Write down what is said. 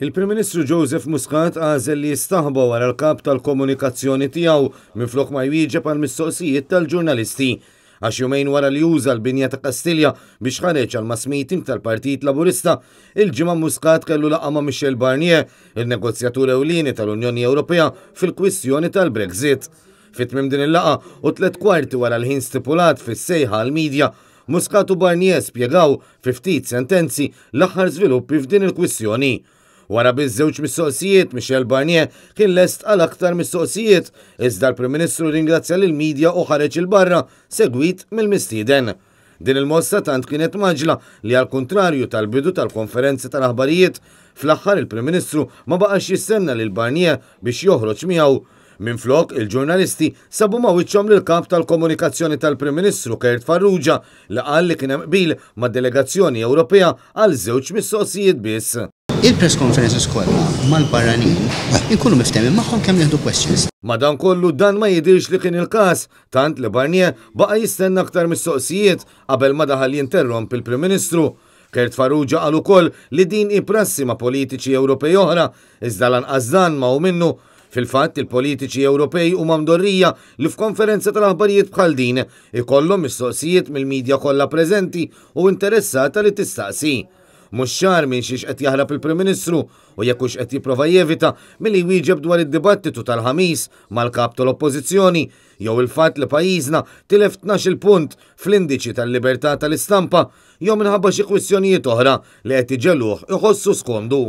Il-Prim Ministru Joseph Muscat għażel li jistaħba wara l-kap tal-komunikazzjoni tiegħu minflok ma jwieġeb għal mistoqsijiet tal-ġurnalisti għax jumejn wara li juża l-binja ta' Kastilja biex ħareġ għal mass meeting tal-Partit Laburista, il-ġimgħa Muscat kellu laqgħa ma' Michel Barnier, il-negozjatur ewlieni tal-Unjoni Ewropea fil-kwistjoni tal-Brexit. Fit-tmiem din il-laqgħa u 3/4 wara l-ħin stipulat fis-sejħa għall-midja, Muscat u Barnier spjegaw fi ftit sentenzi l-aħħar żviluppi f'din il-kwistjoni. Wara biż-żewġ mistoqsijiet, Michel Barnier kien lest għal aktar mistoqsijiet, iżda l-Prim Ministru ringrazzja lill-midja u ħareġ il-barra segwit mill-mistieden. Din il-mossa tant kienet maġla li għal kontrarju tal-bidu tal-konferenzi tal-aħbarijiet, fl-aħħar il-Prim Ministru ma baqax jistenna lil Barnier biex joħroġ miegħu. Minflok il-ġurnalisti sabu ma wiċċhom lil kap tal-komunikazzjoni tal-Prim Ministru Kert Farrugia li qal li kien hemm qbil mad-delegazzjoni Ewropea għal żewġ mistoqsijiet biss. Il-press conferences kollha mal-barranin inkunu miftehmin magħhom kemm jieħdu questions. Madankollu dan ma jidirx li kien il-każ, tant li Barnier baqa' jistenna aktar mistoqsijiet qabel ma daħal jinterromp il-Prim Ministru. Kert Farrugia qal ukoll li din hi prassi ma' politiċi Ewropej oħra, iżda lanqas dan ma hu minnu. Fil-fatt il-politiċi Ewropej huma mdorrija li f'konferenza tal-aħbarijiet bħal din ikollhom mistoqsijiet mill-midja kollha preżenti u interessata li tistaqsi. Mhux ċar minn xiex qed jaħrab il-Prim Ministru u jekk hux qed jipprova jevita milli jwieġeb dwar id-dibattitu tal-ħamis mal-kap tal-Oppożizzjoni jew il-fatt li pajjiżna tilef 12 punt fl-indiċi tal-libertà tal-istampa jew minħabba xi kwistjonijiet oħra li qed iġelluh iħossu skomdu.